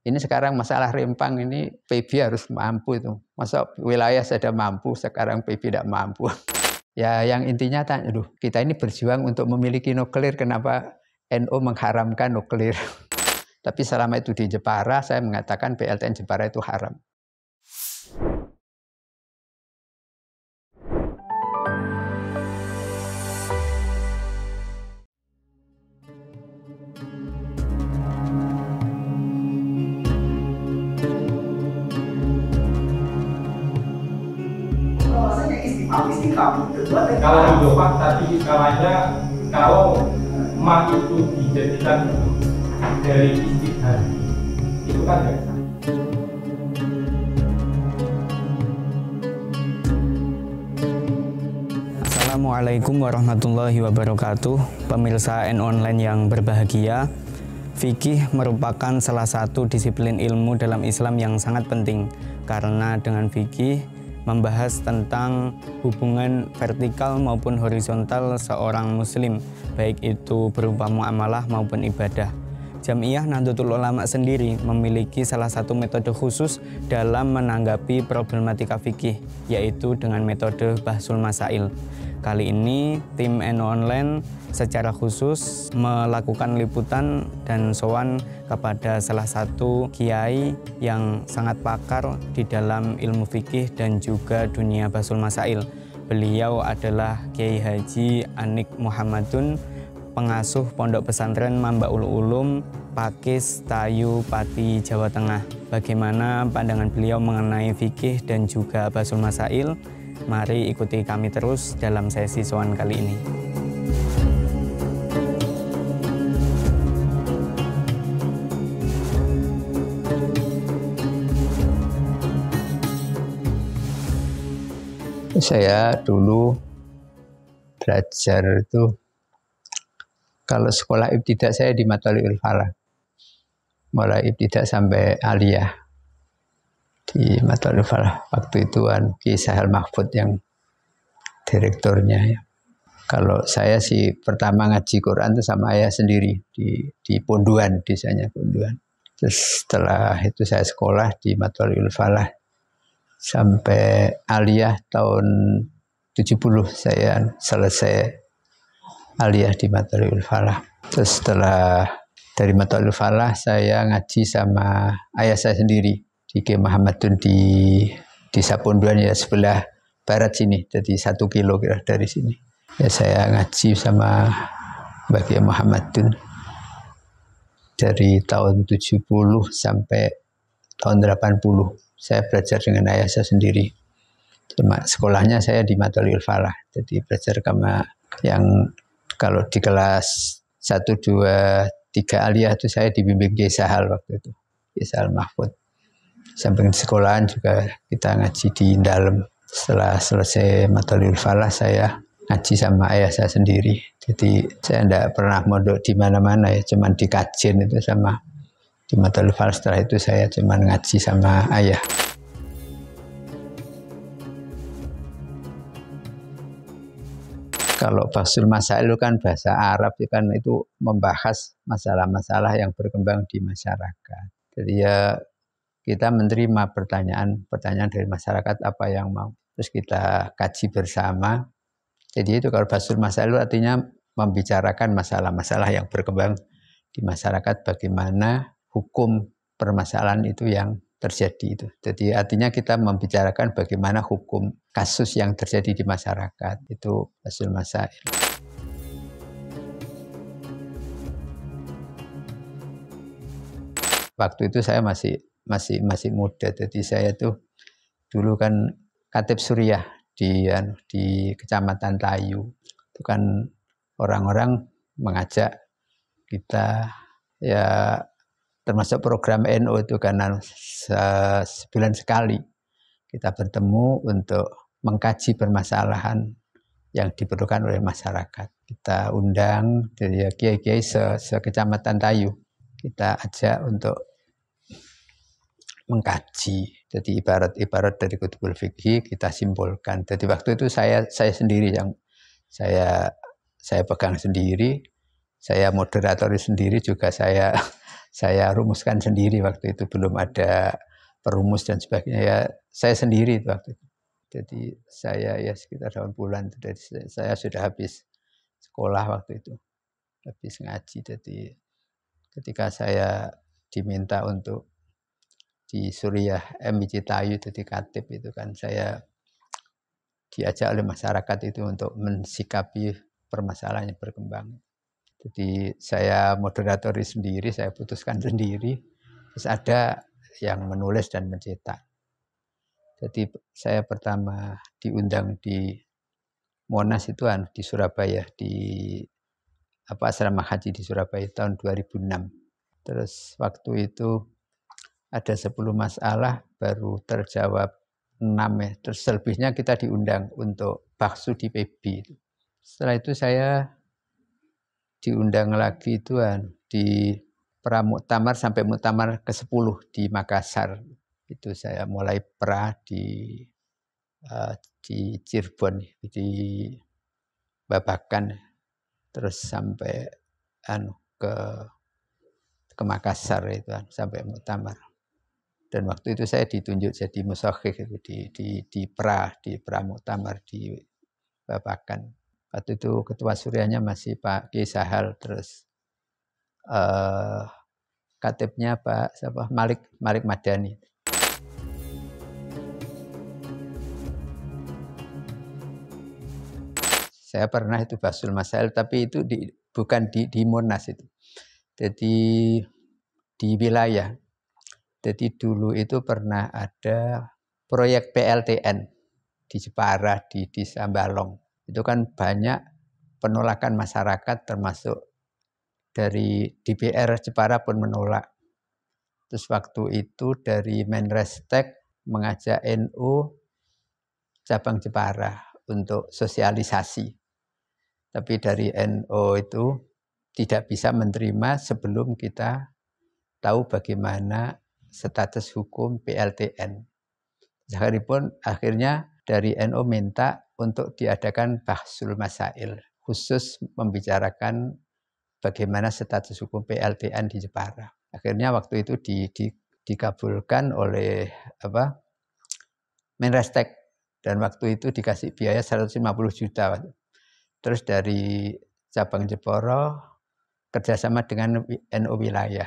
Ini sekarang masalah Rempang ini PB harus mampu itu. Masa wilayah sudah mampu, sekarang PB tidak mampu. Ya yang intinya tanya, kita ini berjuang untuk memiliki nuklir, kenapa NU mengharamkan nuklir? Tapi selama itu di Jepara, saya mengatakan PLTN Jepara itu haram. Kalau hidupah tadi kalanya kalau emak itu dijadikan dari istighfar itu kan nggak sah. Assalamualaikum warahmatullahi wabarakatuh. Pemirsa N Online yang berbahagia, fikih merupakan salah satu disiplin ilmu dalam Islam yang sangat penting, karena dengan fikih membahas tentang hubungan vertikal maupun horizontal seorang muslim, baik itu berupa muamalah maupun ibadah. Jam'iyah Nahdlatul Ulama sendiri memiliki salah satu metode khusus dalam menanggapi problematika fikih, yaitu dengan metode Bahsul Masail. Kali ini tim N Online secara khusus melakukan liputan dan sowan kepada salah satu kiai yang sangat pakar di dalam ilmu fikih dan juga dunia Bahsul Masail. Beliau adalah Kiai Haji Anik Muhammadun, pengasuh Pondok Pesantren Mambaul Ulum, Pakis, Tayu, Pati, Jawa Tengah. Bagaimana pandangan beliau mengenai fikih dan juga Bahsul Masail? Mari ikuti kami terus dalam sesi sowan kali ini. Saya dulu belajar itu, kalau sekolah ibtidak saya di Matoli'ul Falah, mulai ibtidak sampai aliyah di Matoli'ul Falah. Waktu itu Ki Sahal Mahfud yang direkturnya ya. Kalau saya sih pertama ngaji Quran itu sama ayah sendiri di Ponduan, desanya Ponduan. Terus setelah itu saya sekolah di Matoli'ul Falah sampai aliyah tahun 70 saya selesai aliyah di Matoli'ul Falah. Terus setelah dari Matoli'ul Falah saya ngaji sama ayah saya sendiri di Kiai Muhammadun di Desa Ponduan, ya sebelah barat sini, jadi 1 kilo kira dari sini. Ya saya ngaji sama Mbak Kiai Muhammadun dari tahun 70 sampai tahun 80. Saya belajar dengan ayah saya sendiri. Cuma sekolahnya saya di Matoli'ul Falah. Jadi belajar sama yang kalau di kelas 1, 2, 3 aliyah itu saya dibimbing Kiai Sahal waktu itu. Kiai Sahal Mahfud. Samping sekolahan juga kita ngaji di dalam. Setelah selesai Matoli'ul Falah saya ngaji sama ayah saya sendiri. Jadi saya tidak pernah mondok di mana-mana ya, cuman di Kajen itu sama di Matoli'ul Falah. Setelah itu saya cuman ngaji sama ayah. Kalau Bahsul Masail itu kan bahasa Arab, kan itu membahas masalah-masalah yang berkembang di masyarakat. Jadi ya kita menerima pertanyaan dari masyarakat apa yang mau, terus kita kaji bersama. Jadi itu kalau Bahsul Masail itu artinya membicarakan masalah-masalah yang berkembang di masyarakat, bagaimana hukum permasalahan itu yang terjadi itu. Jadi artinya kita membicarakan bagaimana hukum kasus yang terjadi di masyarakat, itu Bahsul Masail. Waktu itu saya masih muda, jadi saya tuh dulu kan Khatib Suriah di Kecamatan Tayu. Itu kan orang-orang mengajak kita, ya termasuk program NU itu karena sebulan sekali kita bertemu untuk mengkaji permasalahan yang diperlukan oleh masyarakat. Kita undang dari kiai-kiai se-Kecamatan Tayu, kita ajak untuk mengkaji. Jadi ibarat dari Kutubul Fikih kita simpulkan. Jadi waktu itu saya sendiri yang saya pegang sendiri, saya moderatori sendiri, juga saya saya rumuskan sendiri waktu itu, belum ada perumus dan sebagainya. Ya, saya sendiri waktu itu. Jadi saya ya sekitar 8 bulan, jadi saya sudah habis sekolah waktu itu, habis ngaji. Jadi ketika saya diminta untuk di Suriah MI Citayu jadi katib itu kan, saya diajak oleh masyarakat itu untuk mensikapi permasalahan yang berkembang. Jadi saya moderatori sendiri, saya putuskan sendiri, terus ada yang menulis dan mencetak. Jadi saya pertama diundang di Monas itu di Surabaya, di asrama haji di Surabaya tahun 2006. Terus waktu itu ada 10 masalah, baru terjawab 6 ya. Terus selebihnya kita diundang untuk baksu di PB. Setelah itu saya diundang lagi itu di Pramuktamar sampai Muktamar ke-10 di Makassar. Itu saya mulai di Cirebon, di Babakan, terus sampai ke Makassar itu sampai Muktamar. Dan waktu itu saya ditunjuk jadi musakhih di Pramuktamar di Babakan. Waktu itu ketua suriahnya masih Pak Ki Sahal, terus katibnya Pak Malik Madani. Saya pernah itu Basul Masail, tapi itu bukan di Monas itu. Jadi di wilayah. Jadi dulu itu pernah ada proyek PLTN di Jepara, di Sambalong. Itu kan banyak penolakan masyarakat, termasuk dari DPR Jepara pun menolak. Terus waktu itu dari Menrestek mengajak NU cabang Jepara untuk sosialisasi. Tapi dari NU itu tidak bisa menerima sebelum kita tahu bagaimana status hukum PLTN. Sekalipun akhirnya dari NU minta untuk diadakan bahsul masail, khusus membicarakan bagaimana status hukum PLTN di Jepara. Akhirnya waktu itu dikabulkan oleh Menrestek, dan waktu itu dikasih biaya 150 juta. Terus dari cabang Jepara kerjasama dengan NU wilayah.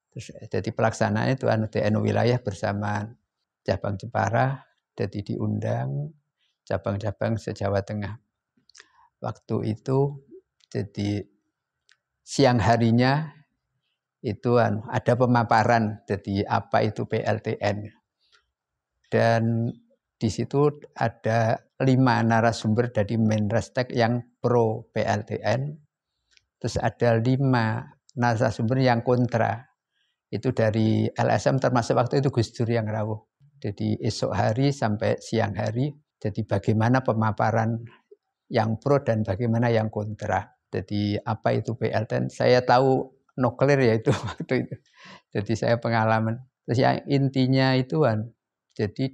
Terus jadi pelaksanaan itu NU wilayah bersama cabang Jepara, jadi diundang cabang-cabang se-Jawa Tengah. Waktu itu jadi siang harinya itu ada pemaparan, jadi apa itu PLTN. Dan di situ ada 5 narasumber dari Menrestek yang pro PLTN. Terus ada 5 narasumber yang kontra. Itu dari LSM, termasuk waktu itu Gus Dur yang rawuh. Jadi esok hari sampai siang hari, jadi bagaimana pemaparan yang pro dan bagaimana yang kontra. Jadi apa itu PLTN? Saya tahu nuklir ya itu waktu itu. Jadi saya pengalaman. Terus yang intinya itu jadi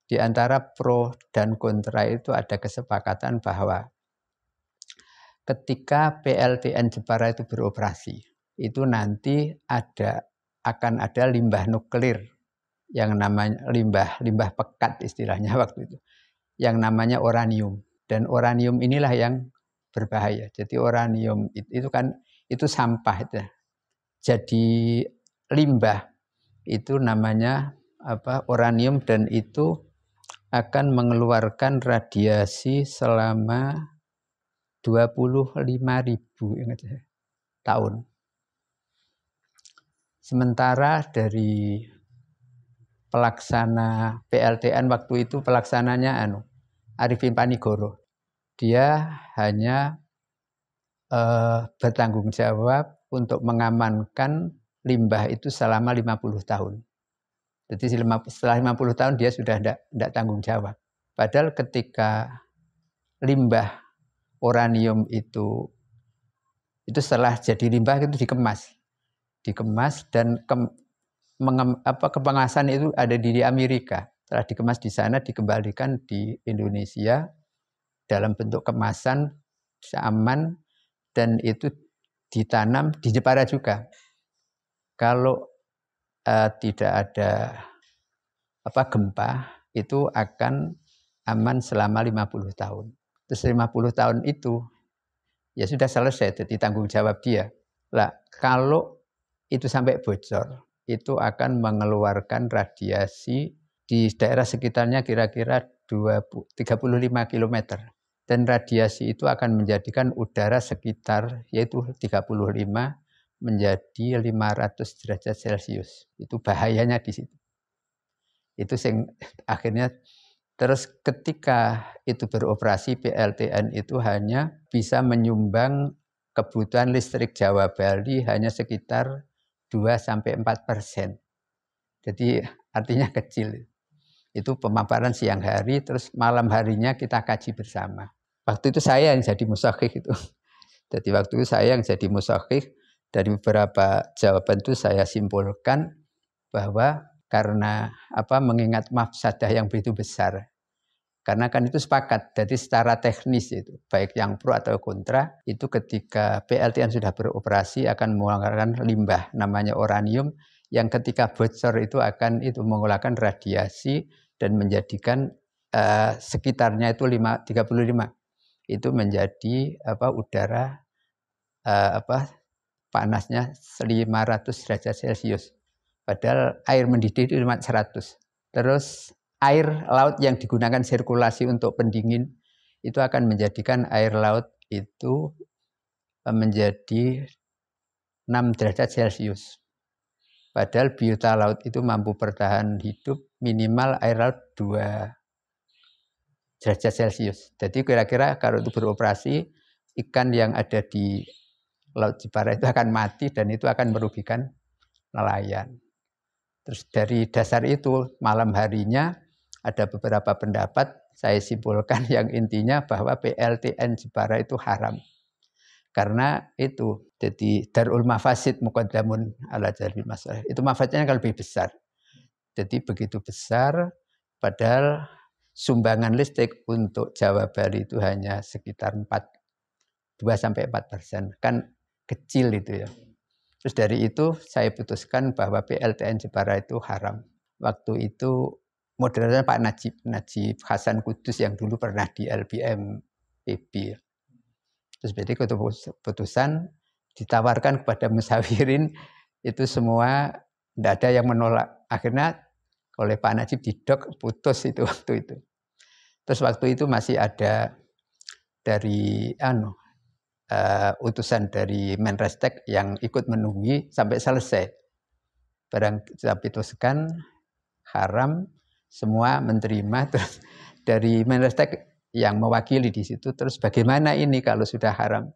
di antara pro dan kontra itu ada kesepakatan bahwa ketika PLTN Jepara itu beroperasi, itu nanti akan ada limbah nuklir yang namanya limbah pekat istilahnya waktu itu, yang namanya uranium. Dan uranium inilah yang berbahaya. Jadi uranium itu kan itu sampah itu. Jadi limbah itu namanya uranium, dan itu akan mengeluarkan radiasi selama 25.000 tahun. Sementara dari pelaksana PLTN waktu itu pelaksananya Arifin Panigoro. Dia hanya bertanggung jawab untuk mengamankan limbah itu selama 50 tahun. Jadi setelah 50 tahun dia sudah tidak tanggung jawab. Padahal ketika limbah uranium itu setelah jadi limbah itu dikemas dan kemasan itu ada di Amerika. Setelah dikemas di sana dikembalikan di Indonesia dalam bentuk kemasan aman, dan itu ditanam di Jepara juga. kalau tidak ada gempa itu akan aman selama 50 tahun. Terus 50 tahun itu ya sudah selesai, jadi tanggung jawab dia. Lah kalau itu sampai bocor, itu akan mengeluarkan radiasi di daerah sekitarnya kira-kira 35 km. Dan radiasi itu akan menjadikan udara sekitar yaitu 35 menjadi 500 derajat Celcius. Itu bahayanya di situ. Itu sing akhirnya terus ketika itu beroperasi PLTN itu hanya bisa menyumbang kebutuhan listrik Jawa Bali hanya sekitar 2-4%. Jadi artinya kecil. Itu pemaparan siang hari, terus malam harinya kita kaji bersama. Waktu itu saya yang jadi musakhikh itu. Jadi waktu itu saya yang jadi musakhikh, dari beberapa jawaban itu saya simpulkan bahwa karena mengingat mafsadah yang begitu besar. Karena kan itu sepakat, jadi secara teknis itu, baik yang pro atau kontra, itu ketika PLTN sudah beroperasi akan mengeluarkan limbah namanya uranium yang ketika bocor itu akan mengeluarkan radiasi dan menjadikan sekitarnya itu 35 itu menjadi udara panasnya 500 derajat Celcius. Padahal air mendidih itu 100. Terus air laut yang digunakan sirkulasi untuk pendingin itu akan menjadikan air laut itu menjadi 6 derajat Celcius. Padahal biota laut itu mampu bertahan hidup minimal air laut 2 derajat Celcius. Jadi kira-kira kalau itu beroperasi, ikan yang ada di Laut Jepara itu akan mati dan itu akan merugikan nelayan. Terus dari dasar itu malam harinya ada beberapa pendapat, saya simpulkan yang intinya bahwa PLTN Jepara itu haram. Karena itu, jadi darul mafasid muqaddamun ala jalbil masalah. Itu mafasidnya kan lebih besar. Jadi begitu besar, padahal sumbangan listrik untuk Jawa Bali itu hanya sekitar 2-4%. Kan kecil itu ya. Terus dari itu saya putuskan bahwa PLTN Jepara itu haram. Waktu itu moderatornya Pak Najib Hasan Kudus yang dulu pernah di LBM PB. Terus berarti keputusan ditawarkan kepada musawirin itu semua tidak ada yang menolak. Akhirnya oleh Pak Najib didok putus itu waktu itu. Terus waktu itu masih ada dari utusan dari Menristek yang ikut menunggu sampai selesai. Barang kita putuskan haram, semua menerima. Terus dari Menristek yang mewakili di situ, terus bagaimana ini kalau sudah haram?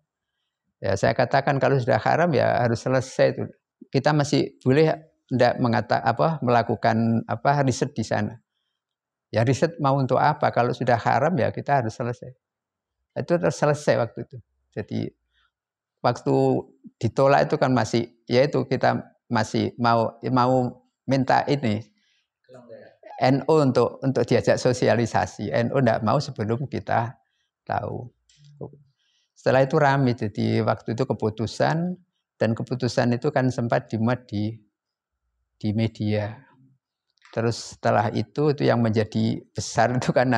Ya saya katakan kalau sudah haram ya harus selesai itu. Kita masih boleh tidak melakukan riset di sana. Ya riset mau untuk apa? Kalau sudah haram ya kita harus selesai. Itu terus selesai waktu itu. Jadi waktu ditolak itu kan masih, yaitu kita masih mau minta ini NU untuk diajak sosialisasi. NU tidak mau sebelum kita tahu. Setelah itu ramai, jadi waktu itu keputusan, dan keputusan itu kan sempat dimuat di media. Terus setelah itu yang menjadi besar itu kan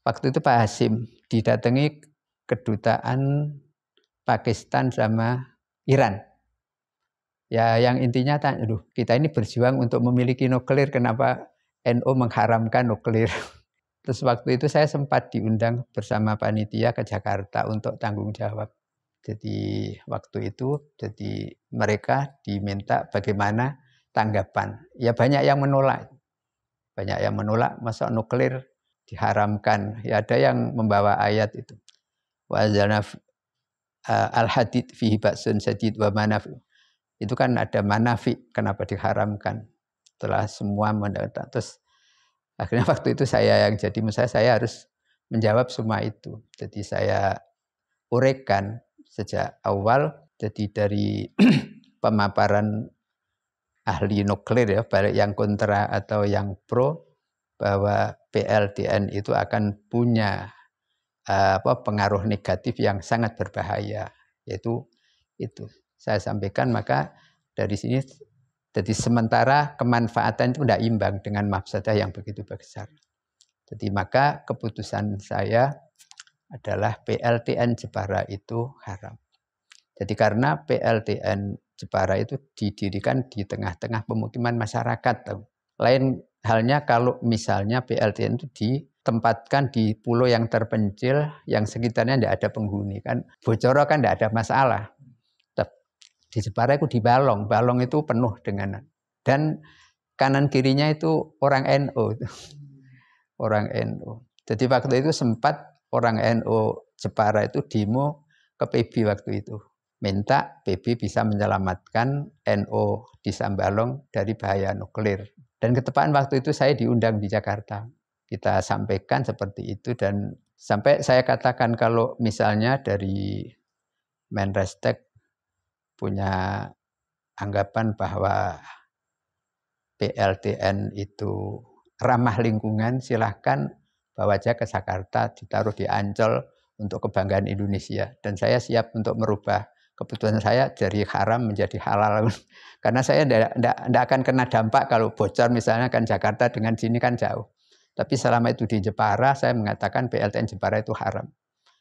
waktu itu Pak Hasim didatangi kedutaan Pakistan sama Iran. Ya yang intinya kita ini berjuang untuk memiliki nuklir, kenapa NU mengharamkan nuklir? Terus waktu itu saya sempat diundang bersama panitia ke Jakarta untuk tanggung jawab. Jadi waktu itu mereka diminta bagaimana tanggapan. Ya banyak yang menolak. Banyak yang menolak masa nuklir diharamkan. Ya ada yang membawa ayat itu. Wa al-hadid fihi ba'sun sadid wa manafi. Itu kan ada manafi, kenapa diharamkan? Setelah semua mendatang. Terus akhirnya waktu itu saya yang jadi saya harus menjawab semua itu. Jadi saya uraikan sejak awal, jadi dari pemaparan ahli nuklir ya, baik yang kontra atau yang pro, bahwa PLTN itu akan punya pengaruh negatif yang sangat berbahaya, yaitu itu saya sampaikan. Maka dari sini. Jadi sementara kemanfaatan itu tidak imbang dengan mafsadah yang begitu besar. Jadi maka keputusan saya adalah PLTN Jepara itu haram. Jadi karena PLTN Jepara itu didirikan di tengah-tengah pemukiman masyarakat. Lain halnya kalau misalnya PLTN itu ditempatkan di pulau yang terpencil, yang sekitarnya tidak ada penghuni. Kan Bocoro kan tidak ada masalah. Di Jepara itu di Balong. Balong itu penuh dengan, dan kanan kirinya itu orang NU. Orang NU. Jadi waktu itu sempat orang NU Jepara itu demo ke PB waktu itu. Minta PB bisa menyelamatkan NU di Sambalong dari bahaya nuklir. Dan ketepaan waktu itu saya diundang di Jakarta. Kita sampaikan seperti itu, dan sampai saya katakan kalau misalnya dari Menristek punya anggapan bahwa PLTN itu ramah lingkungan, silahkan bawa aja ke Jakarta, ditaruh di Ancol untuk kebanggaan Indonesia. Dan saya siap untuk merubah keputusan saya dari haram menjadi halal. Karena saya tidak akan kena dampak kalau bocor misalnya kan Jakarta dengan sini kan jauh. Tapi selama itu di Jepara, saya mengatakan PLTN Jepara itu haram.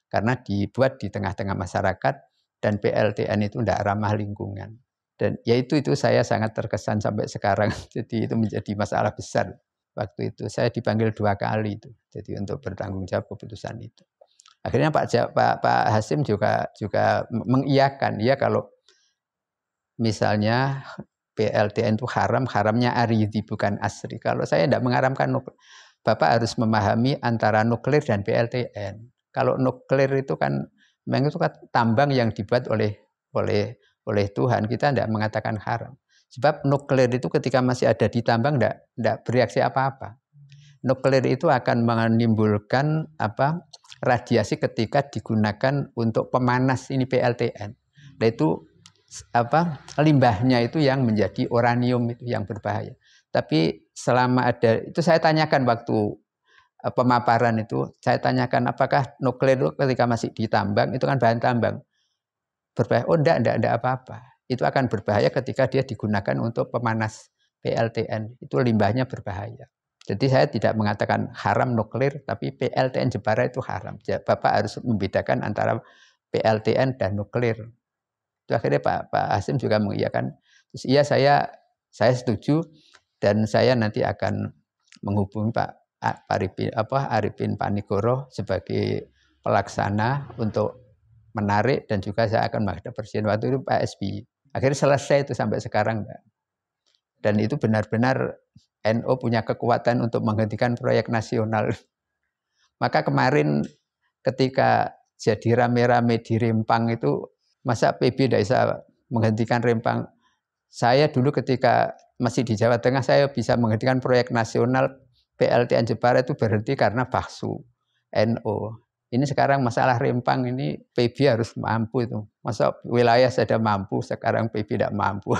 Karena dibuat di tengah-tengah masyarakat, dan PLTN itu tidak ramah lingkungan. Dan yaitu saya sangat terkesan sampai sekarang. Jadi itu menjadi masalah besar. Waktu itu saya dipanggil 2 kali itu. Jadi untuk bertanggung jawab keputusan itu. Akhirnya Pak Hasim juga mengiyakan, ya kalau misalnya PLTN itu haram, haramnya aridi bukan asri. Kalau saya tidak mengharamkan nuklir, Bapak harus memahami antara nuklir dan PLTN. Kalau nuklir itu kan memang itu kan tambang yang dibuat oleh Tuhan, kita tidak mengatakan haram. Sebab nuklir itu ketika masih ada di tambang tidak bereaksi apa-apa. Nuklir itu akan menimbulkan radiasi ketika digunakan untuk pemanas ini PLTN. Nah itu limbahnya itu yang menjadi uranium itu yang berbahaya. Tapi selama ada itu saya tanyakan waktu pemaparan itu, saya tanyakan apakah nuklir itu ketika masih ditambang itu kan bahan tambang berbahaya? Oh enggak apa-apa. Itu akan berbahaya ketika dia digunakan untuk pemanas PLTN. Itu limbahnya berbahaya. Jadi saya tidak mengatakan haram nuklir, tapi PLTN Jepara itu haram. Bapak harus membedakan antara PLTN dan nuklir. Itu akhirnya Pak Hasim juga mengiyakan. Terus iya saya setuju, dan saya nanti akan menghubungi Pak Arifin Panigoro sebagai pelaksana untuk menarik, dan juga saya akan menghadap Presiden waktu itu Pak SBY. Akhirnya selesai itu sampai sekarang, Mbak. Dan itu benar-benar NU punya kekuatan untuk menghentikan proyek nasional. Maka kemarin ketika jadi rame-rame di Rempang itu, masa PB tidak bisa menghentikan Rempang? Saya dulu ketika masih di Jawa Tengah, saya bisa menghentikan proyek nasional PLTN Jepara itu berhenti karena baksu NU. Ini sekarang masalah Rempang ini PB harus mampu itu. Masa wilayah sudah mampu, sekarang PB tidak mampu.